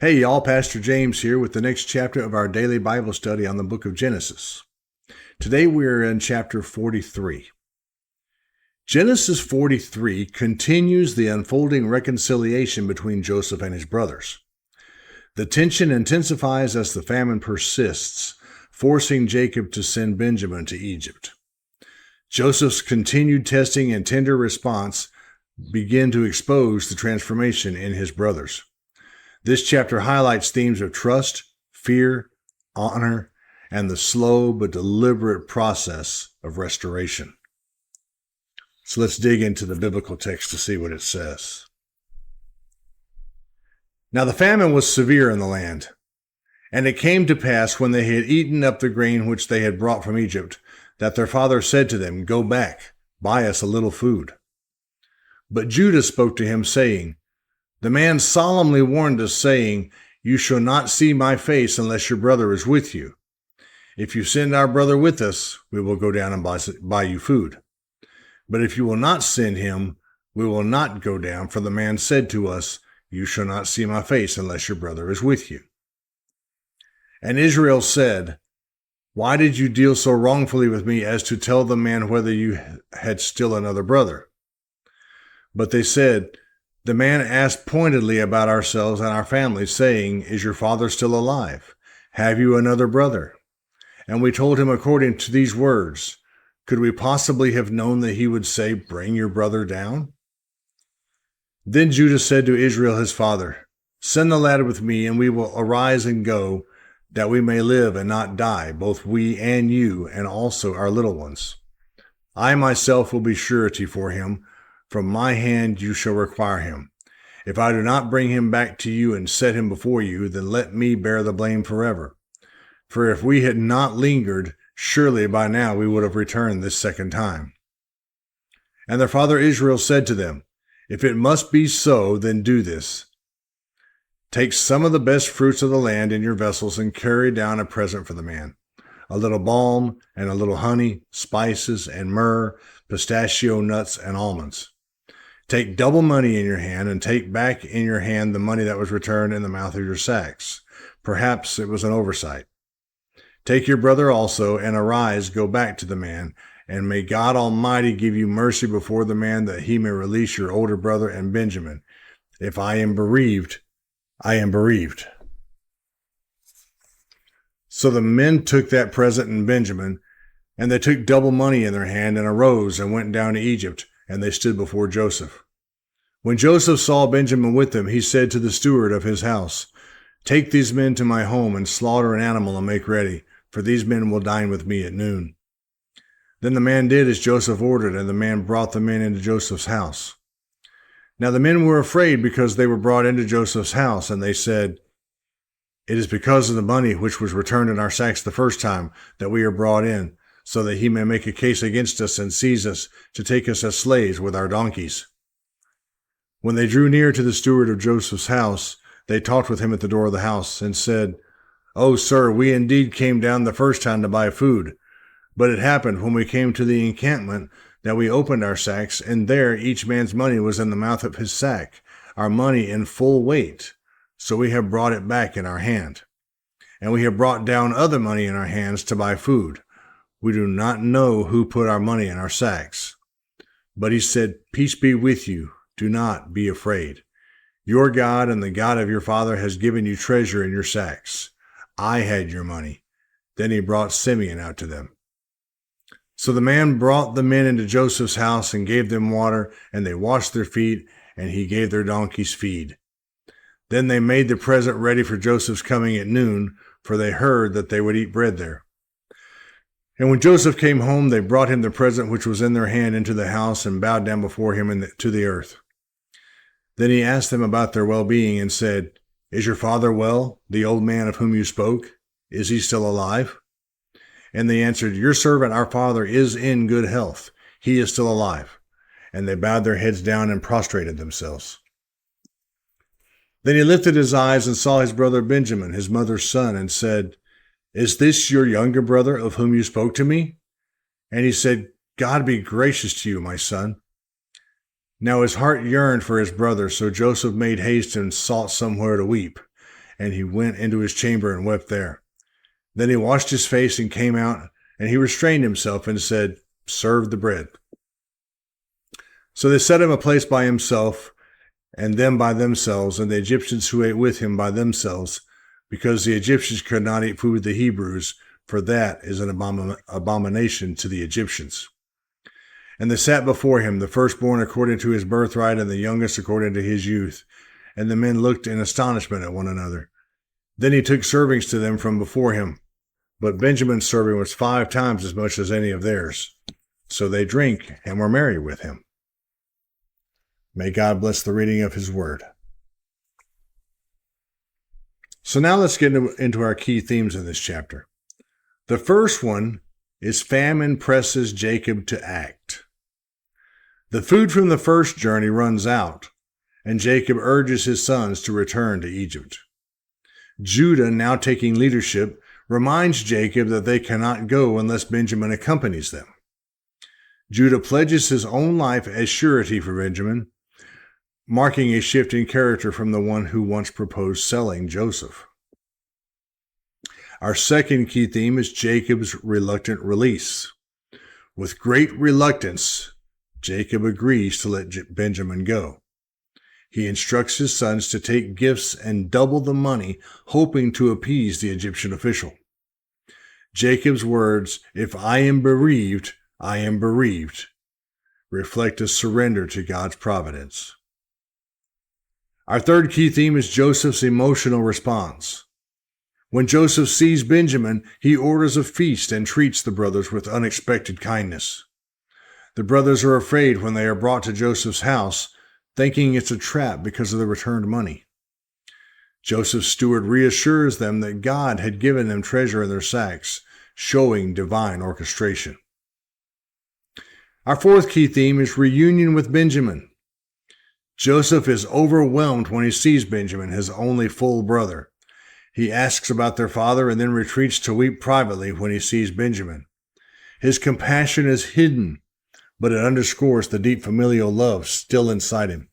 Hey, y'all, Pastor James here with the next chapter of our daily Bible study on the book of Genesis. Today we're in chapter 43. Genesis 43 continues the unfolding reconciliation between Joseph and his brothers. The tension intensifies as the famine persists, forcing Jacob to send Benjamin to Egypt. Joseph's continued testing and tender response begin to expose the transformation in his brothers. This chapter highlights themes of trust, fear, honor, and the slow but deliberate process of restoration. So let's dig into the biblical text to see what it says. Now the famine was severe in the land, and it came to pass when they had eaten up the grain which they had brought from Egypt, that their father said to them, "Go back, buy us a little food." But Judah spoke to him, saying, "The man solemnly warned us, saying, 'You shall not see my face unless your brother is with you. If you send our brother with us, we will go down and buy you food. But if you will not send him, we will not go down, for the man said to us, You shall not see my face unless your brother is with you.' And Israel said, 'Why did you deal so wrongfully with me as to tell the man whether you had still another brother?' But they said, 'The man asked pointedly about ourselves and our families, saying, Is your father still alive? Have you another brother?' And we told him according to these words. Could we possibly have known that he would say, Bring your brother down?' Then Judah said to Israel his father, 'Send the lad with me, and we will arise and go, that we may live and not die, both we and you, and also our little ones. I myself will be surety for him. From my hand you shall require him. If I do not bring him back to you and set him before you, then let me bear the blame forever. For if we had not lingered, surely by now we would have returned this second time.' And their father Israel said to them, 'If it must be so, then do this. Take some of the best fruits of the land in your vessels and carry down a present for the man, a little balm and a little honey, spices and myrrh, pistachio nuts and almonds. Take double money in your hand, and take back in your hand the money that was returned in the mouth of your sacks. Perhaps it was an oversight. Take your brother also, and arise, go back to the man, and may God Almighty give you mercy before the man, that he may release your older brother and Benjamin. If I am bereaved, I am bereaved.' So the men took that present in Benjamin, and they took double money in their hand, and arose and went down to Egypt, and they stood before Joseph. When Joseph saw Benjamin with them, he said to the steward of his house, 'Take these men to my home, and slaughter an animal and make ready, for these men will dine with me at noon.' Then the man did as Joseph ordered, and the man brought the men into Joseph's house. Now the men were afraid because they were brought into Joseph's house, and they said, 'It is because of the money which was returned in our sacks the first time that we are brought in, so that he may make a case against us and seize us to take us as slaves with our donkeys.' When they drew near to the steward of Joseph's house, they talked with him at the door of the house and said, 'Oh, sir, we indeed came down the first time to buy food. But it happened when we came to the encampment that we opened our sacks, and there each man's money was in the mouth of his sack, our money in full weight. So we have brought it back in our hand. And we have brought down other money in our hands to buy food. We do not know who put our money in our sacks.' But he said, 'Peace be with you. Do not be afraid. Your God and the God of your father has given you treasure in your sacks. I had your money.' Then he brought Simeon out to them. So the man brought the men into Joseph's house and gave them water, and they washed their feet, and he gave their donkeys feed. Then they made the present ready for Joseph's coming at noon, for they heard that they would eat bread there. And when Joseph came home, they brought him the present which was in their hand into the house, and bowed down before him to the earth. Then he asked them about their well-being, and said, 'Is your father well, the old man of whom you spoke? Is he still alive?' And they answered, 'Your servant, our father, is in good health. He is still alive.' And they bowed their heads down and prostrated themselves. Then he lifted his eyes and saw his brother Benjamin, his mother's son, and said, 'Is this your younger brother of whom you spoke to me?' And he said, 'God be gracious to you, my son.' Now his heart yearned for his brother, so Joseph made haste and sought somewhere to weep. and he went into his chamber and wept there. Then he washed his face and came out, and he restrained himself and said, "Serve the bread." So they set him a place by himself, and them by themselves, and the Egyptians who ate with him by themselves, because the Egyptians could not eat food with the Hebrews, for that is an abomination to the Egyptians. And they sat before him, the firstborn according to his birthright, and the youngest according to his youth. And the men looked in astonishment at one another. Then he took servings to them from before him. But Benjamin's serving was 5 times as much as any of theirs. So they drank and were merry with him. May God bless the reading of his word. So now let's get into our key themes in this chapter. The first one is famine presses Jacob to act. The food from the first journey runs out, and Jacob urges his sons to return to Egypt. Judah, now taking leadership, reminds Jacob that they cannot go unless Benjamin accompanies them. Judah pledges his own life as surety for Benjamin, marking a shift in character from the one who once proposed selling Joseph. Our second key theme is Jacob's reluctant release. With great reluctance, Jacob agrees to let Benjamin go. He instructs his sons to take gifts and double the money, hoping to appease the Egyptian official. Jacob's words, "If I am bereaved, I am bereaved," reflect a surrender to God's providence. Our third key theme is Joseph's emotional response. When Joseph sees Benjamin, he orders a feast and treats the brothers with unexpected kindness. The brothers are afraid when they are brought to Joseph's house, thinking it's a trap because of the returned money. Joseph's steward reassures them that God had given them treasure in their sacks, showing divine orchestration. Our fourth key theme is reunion with Benjamin. Joseph is overwhelmed when he sees Benjamin, his only full brother. He asks about their father and then retreats to weep privately when he sees Benjamin. His compassion is hidden, but it underscores the deep familial love still inside him.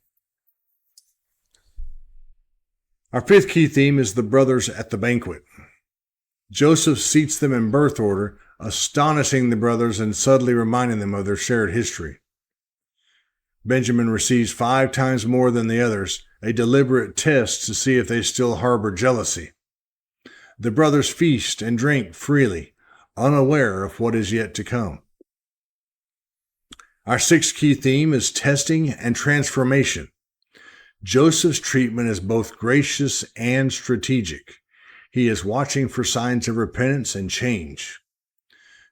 Our fifth key theme is the brothers at the banquet. Joseph seats them in birth order, astonishing the brothers and subtly reminding them of their shared history. Benjamin receives 5 times more than the others, a deliberate test to see if they still harbor jealousy. The brothers feast and drink freely, unaware of what is yet to come. Our sixth key theme is testing and transformation. Joseph's treatment is both gracious and strategic. He is watching for signs of repentance and change.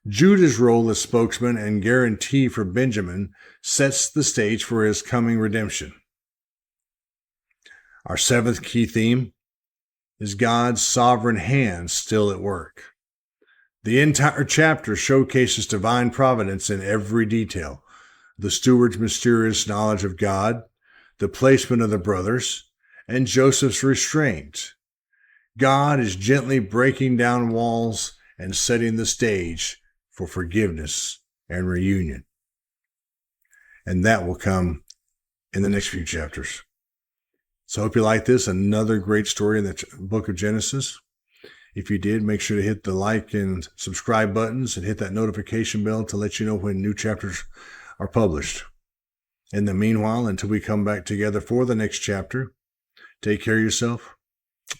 Judah's role as spokesman and guarantee for Benjamin sets the stage for his coming redemption. Our seventh key theme is God's sovereign hand still at work. The entire chapter showcases divine providence in every detail. The steward's mysterious knowledge of God, the placement of the brothers, and Joseph's restraint. God is gently breaking down walls and setting the stage for forgiveness and reunion. And that will come in the next few chapters. So I hope you like this. Another great story in the book of Genesis. If you did, make sure to hit the like and subscribe buttons and hit that notification bell to let you know when new chapters are published. In the meanwhile, until we come back together for the next chapter, take care of yourself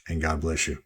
and God bless you.